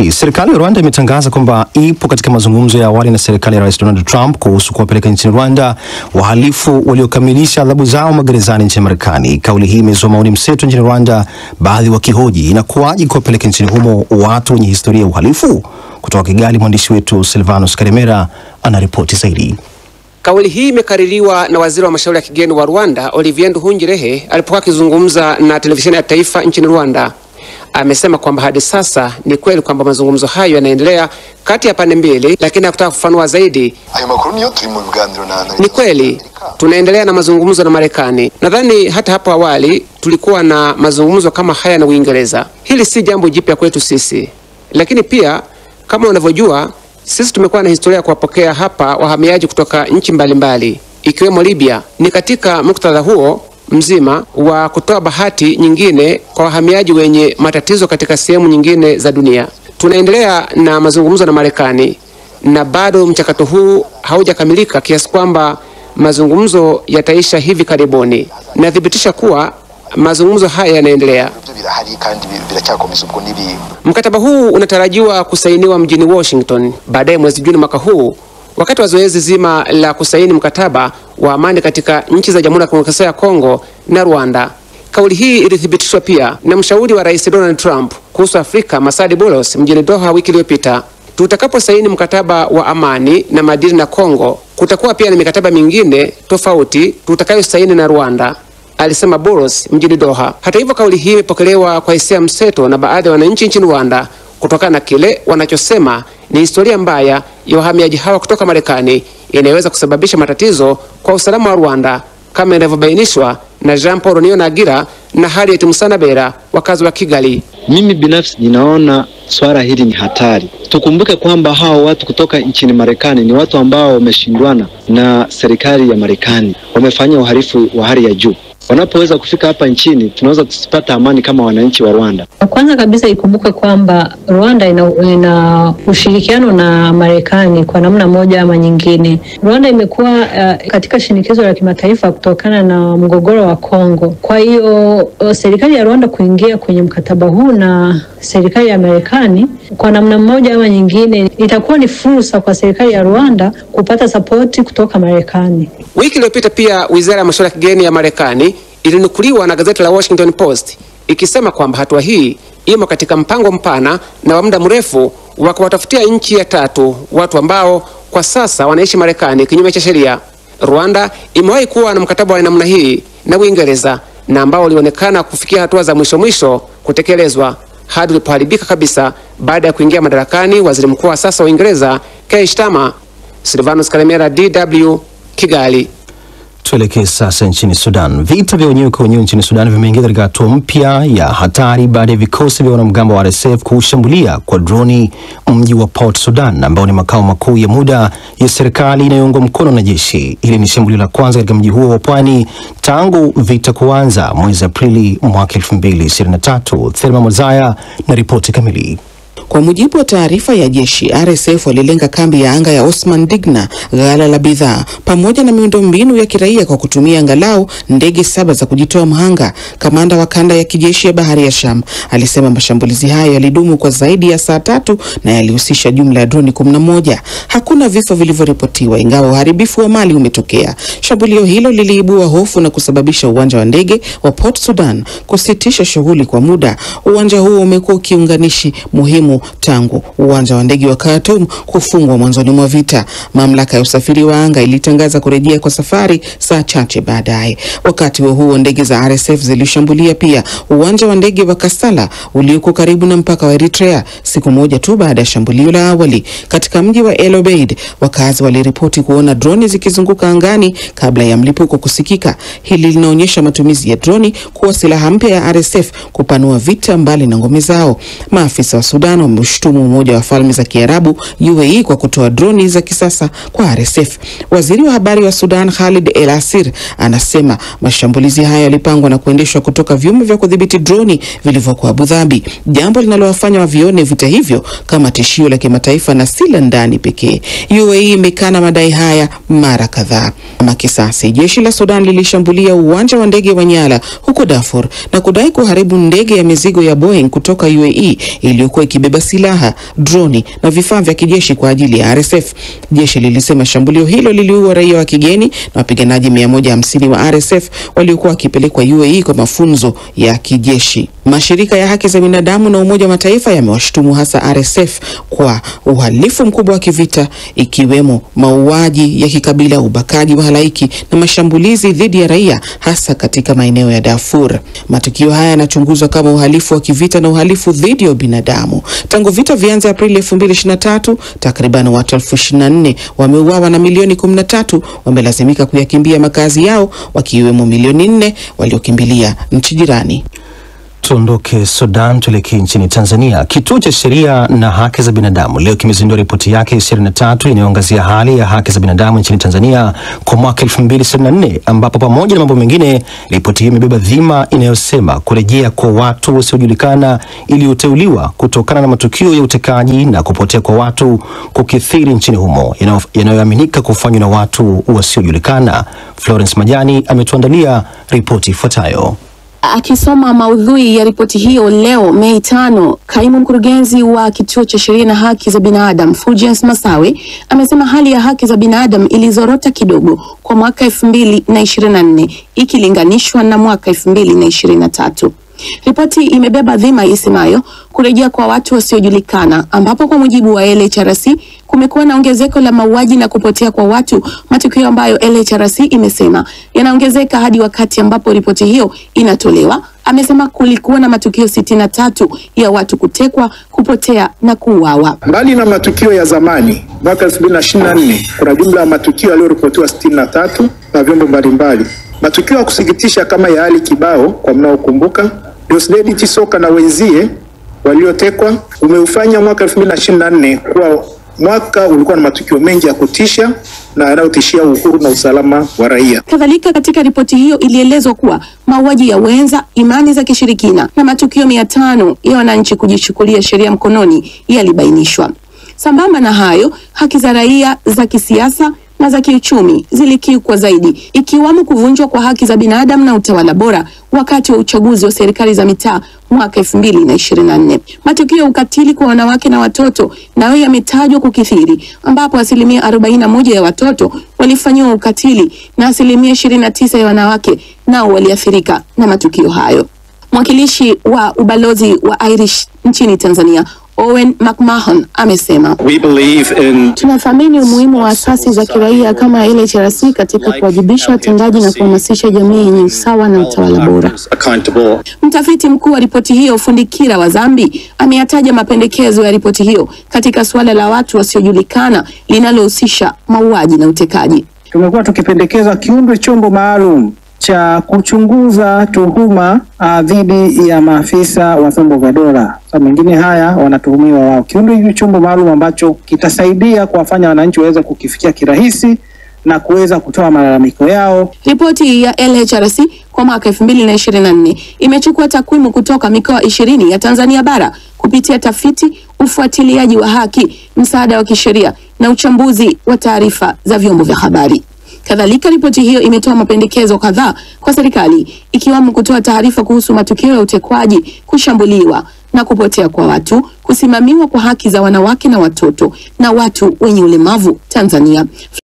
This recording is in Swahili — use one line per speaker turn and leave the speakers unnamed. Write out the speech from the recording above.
hiki, serikali ya Rwanda imetangaza kwamba ipo katika mazungumzo ya awali na serikali ya Rais Donald Trump kuhusu kuwapeleka nchini Rwanda wahalifu waliokamilisha adhabu zao magerezani nchini Marekani. Kauli hii imezua maoni mseto nchini Rwanda, baadhi wakihoji inakuwaje kuwapeleka nchini humo watu wenye historia ya uhalifu. Kutoka Kigali, mwandishi wetu Silvanus Karemera anaripoti zaidi.
Kauli hii imekaririwa na waziri wa mashauri ya kigeni wa Rwanda, Olivier Nduhungirehe, alipokuwa akizungumza na televisheni ya taifa nchini Rwanda. Amesema kwamba hadi sasa ni kweli kwamba mazungumzo hayo yanaendelea kati ya pande mbili, lakini hakutaka kufanua zaidi. Ni kweli tunaendelea na mazungumzo na Marekani. Nadhani hata hapo awali tulikuwa na mazungumzo kama haya na Uingereza. Hili si jambo jipya kwetu sisi. Lakini pia kama unavyojua, sisi tumekuwa na historia ya kuwapokea hapa wahamiaji kutoka nchi mbalimbali ikiwemo Libya. Ni katika muktadha huo mzima wa kutoa bahati nyingine kwa wahamiaji wenye matatizo katika sehemu nyingine za dunia. Tunaendelea na mazungumzo na Marekani na bado mchakato huu haujakamilika kiasi kwamba mazungumzo yataisha hivi karibuni. Nathibitisha kuwa mazungumzo haya yanaendelea. Mkataba huu unatarajiwa kusainiwa mjini Washington baadaye mwezi Juni mwaka huu, wakati wa zoezi zima la kusaini mkataba wa amani katika nchi za Jamhuri ya Kidemokrasia ya Kongo na Rwanda. Kauli hii ilithibitishwa pia na mshauri wa Rais Donald Trump kuhusu Afrika, Masadi Boulos, mjini Doha wiki iliyopita. Tutakaposaini mkataba wa amani na madini na Kongo, kutakuwa pia na mikataba mingine tofauti tutakayosaini na Rwanda, alisema Boulos mjini Doha. Hata hivyo, kauli hii imepokelewa kwa hisia mseto na baadhi ya wananchi nchini Rwanda kutokana na kile wanachosema ni historia mbaya ya wahamiaji hawa kutoka Marekani inayoweza kusababisha matatizo kwa usalama wa Rwanda, kama inavyobainishwa na Jean Paul Niyonagira na Harriet Musanabera, wakazi wa Kigali.
Mimi binafsi ninaona swala hili ni hatari. Tukumbuke kwamba hao watu kutoka nchini Marekani ni watu ambao wameshindwana na serikali ya Marekani, wamefanya uhalifu wa hali ya juu. Wanapoweza kufika hapa nchini, tunaweza kusipata amani kama wananchi wa Rwanda.
Kwanza kabisa ikumbuke kwamba Rwanda ina ushirikiano na Marekani kwa namna moja ama nyingine. Rwanda imekuwa katika shinikizo la kimataifa kutokana na mgogoro wa Kongo. Kwa hiyo serikali ya Rwanda kuingia kwenye mkataba huu na serikali ya Marekani kwa namna moja ama nyingine itakuwa ni fursa kwa serikali ya Rwanda kupata sapoti kutoka Marekani.
Wiki iliyopita pia Wizara ya Mashauri ya Kigeni ya Marekani ilinukuliwa na gazeti la Washington Post ikisema kwamba hatua hii imo katika mpango mpana na wa muda mrefu wa kuwatafutia nchi ya tatu watu ambao kwa sasa wanaishi Marekani kinyume cha sheria. Rwanda imewahi kuwa na mkataba wa namna hii na Uingereza na ambao ulionekana kufikia hatua za mwisho kutekelezwa hadi ulipoharibika kabisa baada ya kuingia madarakani waziri mkuu wa sasa wa Uingereza Keir Starmer. Silvanus Karemera, DW, Kigali.
Tuelekee sasa nchini Sudan. Vita vya wenyewe kwa wenyewe nchini Sudan vimeingia katika hatua mpya ya hatari baada ya vikosi vya wanamgambo wa RSF kushambulia kwa droni mji wa Port Sudan ambao ni makao makuu ya muda ya serikali inayoungwa mkono na jeshi. Hili ni shambulio la kwanza katika mji huo wa pwani tangu vita kuanza mwezi Aprili mwaka 2023. Thelma Mozaya na ripoti kamili.
Kwa mujibu wa taarifa ya jeshi, RSF walilenga kambi ya anga ya Osman Digna, ghala la bidhaa, pamoja na miundombinu ya kiraia kwa kutumia angalau ndege 7 za kujitoa mhanga. Kamanda wa kanda ya kijeshi ya bahari ya Sham alisema mashambulizi hayo yalidumu kwa zaidi ya saa 3 na yalihusisha jumla ya droni 11. Hakuna vifo vilivyoripotiwa, ingawa uharibifu wa mali umetokea. Shambulio hilo liliibua hofu na kusababisha uwanja wa ndege wa Port Sudan kusitisha shughuli kwa muda. Uwanja huo umekuwa kiunganishi muhimu tangu uwanja wa ndege wa Khartoum kufungwa mwanzoni mwa vita. Mamlaka ya usafiri wa anga ilitangaza kurejea kwa safari saa chache baadaye. Wakati huo ndege za RSF zilishambulia pia uwanja wa ndege wa Kassala ulioko karibu na mpaka wa Eritrea siku moja tu baada ya shambulio la awali. Katika mji wa El Obeid, wakazi waliripoti kuona droni zikizunguka angani kabla ya mlipuko kusikika. Hili linaonyesha matumizi ya droni kuwa silaha mpya ya RSF kupanua vita mbali na ngome zao. Maafisa wa Sudan wameshtumu Umoja wa Falme za Kiarabu UAE kwa kutoa droni za kisasa kwa RSF. Waziri wa habari wa Sudan Khalid El Asir anasema mashambulizi haya yalipangwa na kuendeshwa kutoka vyombo vya kudhibiti droni vilivyokuwa Abu Dhabi, jambo linalowafanya wavione vita hivyo kama tishio la kimataifa na si la ndani pekee. UAE imekana madai haya mara kadhaa. Kama kisasi, jeshi la Sudan lilishambulia uwanja wa ndege wa Nyala huko Darfur na kudai kuharibu ndege ya mizigo ya Boeing kutoka UAE iliyokuwa ikibeba vibeba silaha, droni na vifaa vya kijeshi kwa ajili ya RSF. Jeshi lilisema shambulio hilo liliua raia wa kigeni na wapiganaji 150 wa RSF waliokuwa wakipelekwa UAE kwa mafunzo ya kijeshi. Mashirika ya haki za binadamu na Umoja wa Mataifa yamewashtumu hasa RSF kwa uhalifu mkubwa wa kivita, ikiwemo mauaji ya kikabila, ubakaji wa halaiki na mashambulizi dhidi ya raia hasa katika maeneo ya Darfur. Matukio haya yanachunguzwa kama uhalifu wa kivita na uhalifu dhidi ya binadamu. Tangu vita vianze Aprili 2023, takriban watu 24,000 wameuawa na milioni 13 wamelazimika kuyakimbia makazi yao, wakiwemo milioni 4 waliokimbilia nchi jirani.
Tuondoke Sudan tuelekee nchini Tanzania. Kituo cha Sheria na Haki za Binadamu leo kimezindua ripoti yake 23 inayoangazia hali ya haki za binadamu nchini Tanzania kwa mwaka 2024, ambapo pamoja na mambo mengine ripoti hiyo imebeba dhima inayosema kurejea kwa watu wasiojulikana iliyoteuliwa kutokana na matukio ya utekaji na kupotea kwa watu kukithiri nchini humo yanayoaminika kufanywa na watu wasiojulikana. Florence Majani ametuandalia ripoti ifuatayo.
Akisoma maudhui ya ripoti hiyo leo Mei 5, kaimu mkurugenzi wa Kituo cha Sheria na Haki za Binadamu Fulgence Masawe amesema hali ya haki za binadamu ilizorota kidogo kwa mwaka 2024 ikilinganishwa na mwaka 2023. Ripoti imebeba dhima isemayo kurejea kwa watu wasiojulikana, ambapo kwa mujibu wa LHRC kumekuwa na ongezeko la mauaji na kupotea kwa watu, matukio ambayo LHRC imesema yanaongezeka hadi wakati ambapo ripoti hiyo inatolewa. Amesema kulikuwa na matukio 63 ya watu kutekwa, kupotea na kuuawa.
Mbali na matukio ya zamani, mwaka 2024 kuna jumla ya matukio yaliyoripotiwa 63 na vyombo mbalimbali. Matukio ya kusikitisha kama ya Ali Kibao, kwa mnaokumbuka, Deusdedith Chisoka na wenzie waliotekwa, umeufanya mwaka 2024 kuwa mwaka ulikuwa na matukio mengi ya kutisha na yanayotishia uhuru na usalama wa raia.
Kadhalika, katika ripoti hiyo ilielezwa kuwa mauaji ya wenza, imani za kishirikina na matukio 500 ya wananchi kujichukulia sheria mkononi yalibainishwa. Sambamba na hayo, haki za raia za kisiasa na za kiuchumi zilikiukwa zaidi, ikiwamo kuvunjwa kwa haki za binadamu na utawala bora wakati wa uchaguzi wa serikali za mitaa mwaka 2024. Matukio ya ukatili kwa wanawake na watoto nayo yametajwa kukithiri, ambapo 41% ya watoto walifanyiwa ukatili na 29% ya wanawake nao waliathirika na matukio hayo. Mwakilishi wa ubalozi wa Irish nchini Tanzania Owen McMahon amesema, tunathamini umuhimu wa asasi za kiraia kama LHRC katika kuwajibisha watendaji na kuhamasisha jamii yenye usawa na utawala bora. Mtafiti mkuu wa ripoti hiyo Fundikira wa Zambi ameyataja mapendekezo ya ripoti hiyo katika suala la watu wasiojulikana linalohusisha mauaji na utekaji.
Tumekuwa tukipendekeza kiundwe chombo maalum cha kuchunguza tuhuma dhidi ya maafisa wa vyombo vya dola. Sababu mengine haya wanatuhumiwa wao. Kiundwe hicho chombo maalum ambacho kitasaidia kuwafanya wananchi waweze kukifikia kirahisi na kuweza kutoa malalamiko yao.
Ripoti ya LHRC kwa mwaka 2024 imechukua takwimu kutoka mikoa 20 ya Tanzania bara kupitia tafiti, ufuatiliaji wa haki, msaada wa kisheria na uchambuzi wa taarifa za vyombo vya habari. Kadhalika, ripoti hiyo imetoa mapendekezo kadhaa kwa serikali, ikiwamo kutoa taarifa kuhusu matukio ya utekwaji, kushambuliwa na kupotea kwa watu, kusimamiwa kwa haki za wanawake na watoto na watu wenye ulemavu Tanzania.